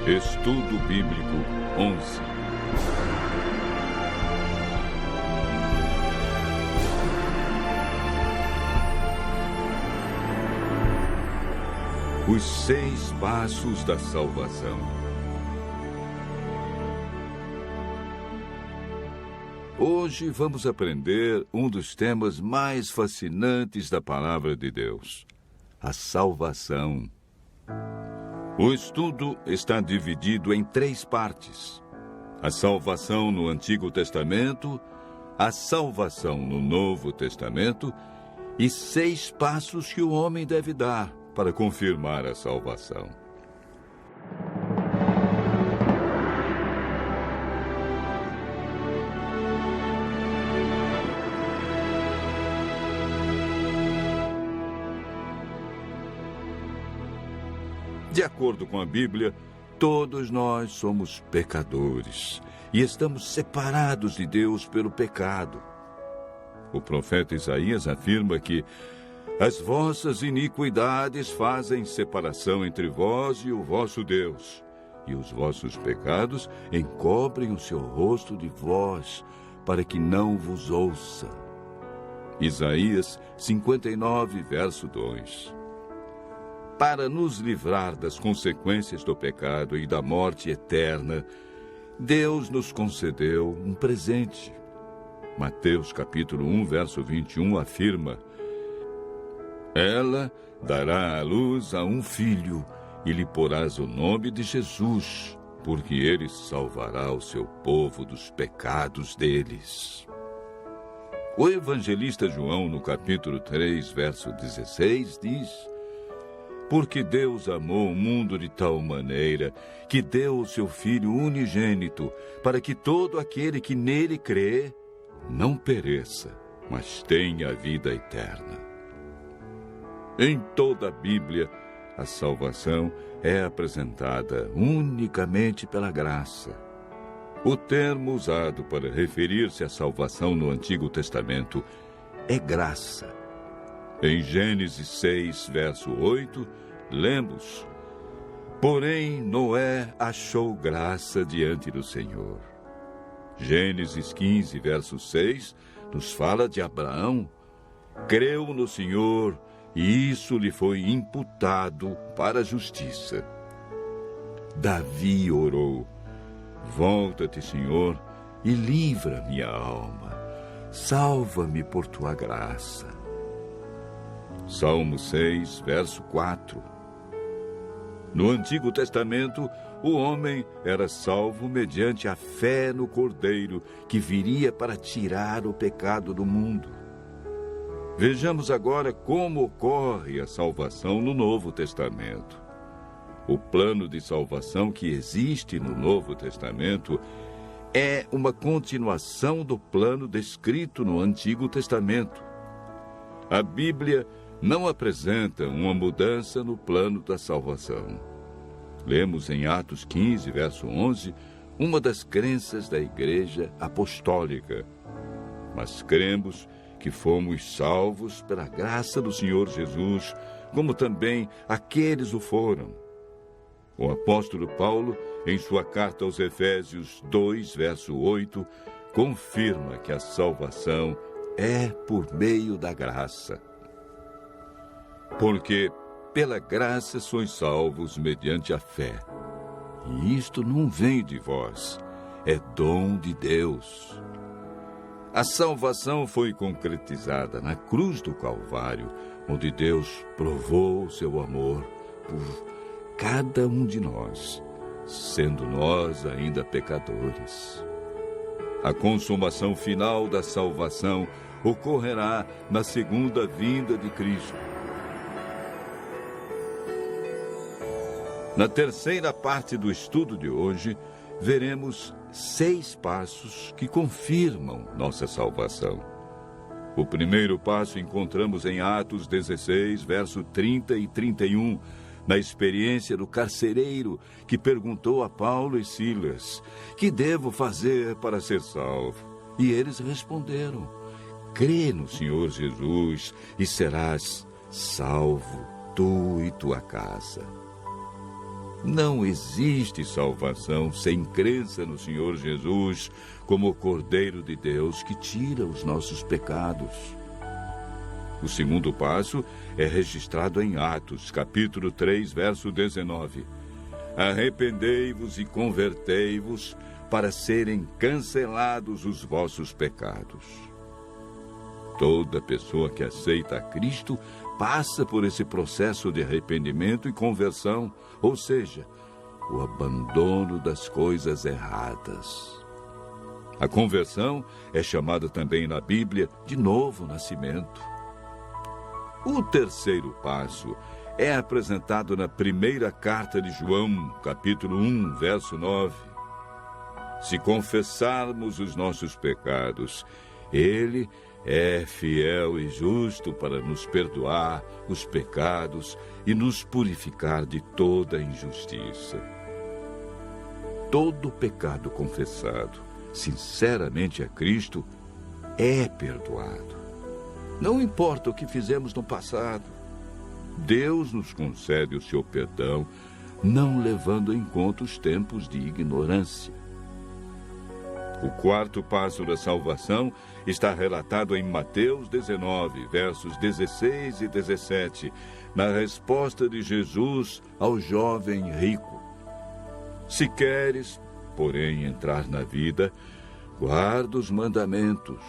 Estudo Bíblico 11. Os 6 passos da salvação. Hoje vamos aprender um dos temas mais fascinantes da Palavra de Deus: a salvação. O estudo está dividido em 3 partes: a salvação no Antigo Testamento, a salvação no Novo Testamento e 6 passos que o homem deve dar para confirmar a salvação. De acordo com a Bíblia, todos nós somos pecadores e estamos separados de Deus pelo pecado. O profeta Isaías afirma que as vossas iniquidades fazem separação entre vós e o vosso Deus, e os vossos pecados encobrem o seu rosto de vós, para que não vos ouça. Isaías 59, verso 2. Para nos livrar das consequências do pecado e da morte eterna, Deus nos concedeu um presente. Mateus capítulo 1, verso 21 afirma: ela dará à luz a um filho, e lhe porás o nome de Jesus, porque ele salvará o seu povo dos pecados deles. O evangelista João, no capítulo 3, verso 16, diz: porque Deus amou o mundo de tal maneira que deu o seu Filho unigênito, para que todo aquele que nele crê não pereça, mas tenha a vida eterna. Em toda a Bíblia, a salvação é apresentada unicamente pela graça. O termo usado para referir-se à salvação no Antigo Testamento é graça. Em Gênesis 6, verso 8, lemos: porém, Noé achou graça diante do Senhor. Gênesis 15, verso 6, nos fala de Abraão. Creu no Senhor, e isso lhe foi imputado para a justiça. Davi orou: volta-te, Senhor, e livra minha alma. Salva-me por tua graça. Salmo 6, verso 4. No Antigo Testamento, o homem era salvo mediante a fé no Cordeiro, que viria para tirar o pecado do mundo. Vejamos agora como ocorre a salvação no Novo Testamento. O plano de salvação que existe no Novo Testamento é uma continuação do plano descrito no Antigo Testamento. A Bíblia não apresenta uma mudança no plano da salvação. Lemos em Atos 15, verso 11, uma das crenças da Igreja Apostólica. Mas cremos que fomos salvos pela graça do Senhor Jesus, como também aqueles o foram. O apóstolo Paulo, em sua carta aos Efésios 2, verso 8, confirma que a salvação é por meio da graça. Porque pela graça sois salvos mediante a fé. E isto não vem de vós, é dom de Deus. A salvação foi concretizada na cruz do Calvário, onde Deus provou o seu amor por cada um de nós, sendo nós ainda pecadores. A consumação final da salvação ocorrerá na segunda vinda de Cristo. Na terceira parte do estudo de hoje, veremos 6 passos que confirmam nossa salvação. O primeiro passo encontramos em Atos 16, verso 30 e 31, na experiência do carcereiro que perguntou a Paulo e Silas: que devo fazer para ser salvo? E eles responderam: crê no Senhor Jesus e serás salvo, tu e tua casa. Não existe salvação sem crença no Senhor Jesus como o Cordeiro de Deus que tira os nossos pecados. O segundo passo é registrado em Atos, capítulo 3, verso 19. Arrependei-vos e convertei-vos para serem cancelados os vossos pecados. Toda pessoa que aceita a Cristo passa por esse processo de arrependimento e conversão, ou seja, o abandono das coisas erradas. A conversão é chamada também na Bíblia de novo nascimento. O terceiro passo é apresentado na primeira carta de João, capítulo 1, verso 9. Se confessarmos os nossos pecados, Ele é fiel e justo para nos perdoar os pecados e nos purificar de toda injustiça. Todo pecado confessado sinceramente a Cristo é perdoado. Não importa o que fizemos no passado, Deus nos concede o seu perdão, não levando em conta os tempos de ignorância. O quarto passo da salvação está relatado em Mateus 19, versos 16 e 17, na resposta de Jesus ao jovem rico. Se queres, porém, entrar na vida, guarda os mandamentos.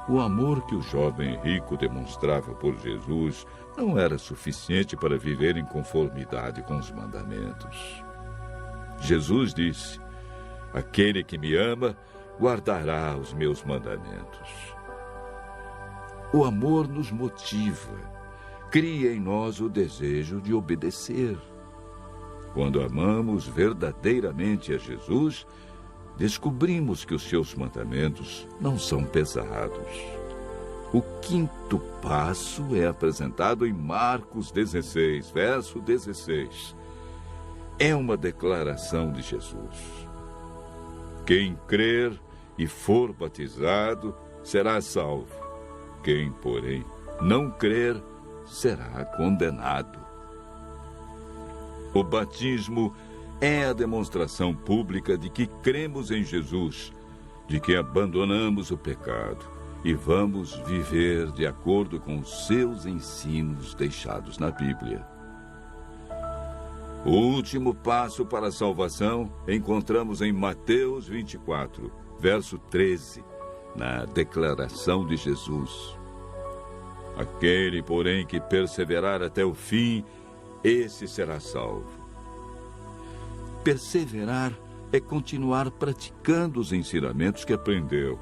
O amor que o jovem rico demonstrava por Jesus não era suficiente para viver em conformidade com os mandamentos. Jesus disse: aquele que me ama, guardará os meus mandamentos. O amor nos motiva, cria em nós o desejo de obedecer. Quando amamos verdadeiramente a Jesus, descobrimos que os seus mandamentos não são pesados. O quinto passo é apresentado em Marcos 16, verso 16. É uma declaração de Jesus. Quem crer e for batizado será salvo. Quem, porém, não crer será condenado. O batismo é a demonstração pública de que cremos em Jesus, de que abandonamos o pecado e vamos viver de acordo com os seus ensinos deixados na Bíblia. O último passo para a salvação encontramos em Mateus 24, verso 13, na declaração de Jesus. Aquele, porém, que perseverar até o fim, esse será salvo. Perseverar é continuar praticando os ensinamentos que aprendeu.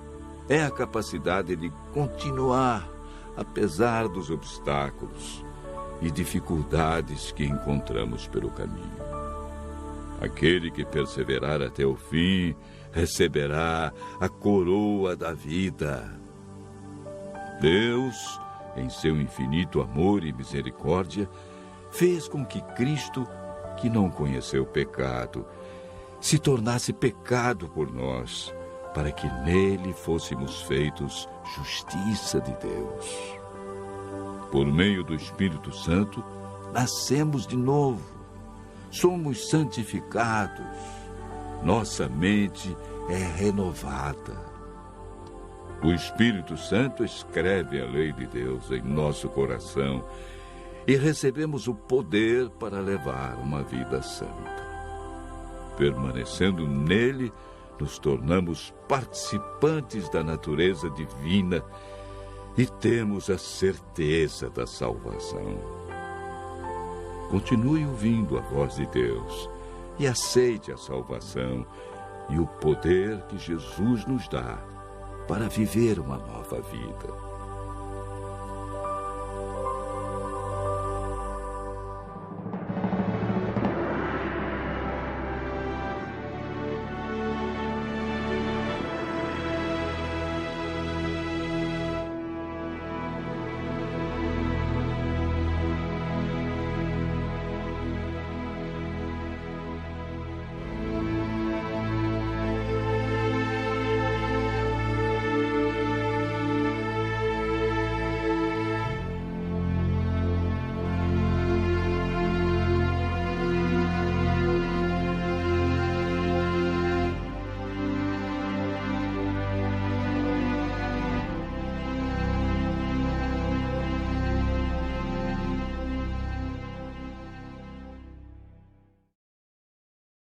É a capacidade de continuar, apesar dos obstáculos e dificuldades que encontramos pelo caminho. Aquele que perseverar até o fim receberá a coroa da vida. Deus, em seu infinito amor e misericórdia, fez com que Cristo, que não conheceu pecado, se tornasse pecado por nós, para que nele fôssemos feitos justiça de Deus. Por meio do Espírito Santo, nascemos de novo, somos santificados, nossa mente é renovada. O Espírito Santo escreve a lei de Deus em nosso coração e recebemos o poder para levar uma vida santa. Permanecendo nele, nos tornamos participantes da natureza divina e temos a certeza da salvação. Continue ouvindo a voz de Deus e aceite a salvação e o poder que Jesus nos dá para viver uma nova vida.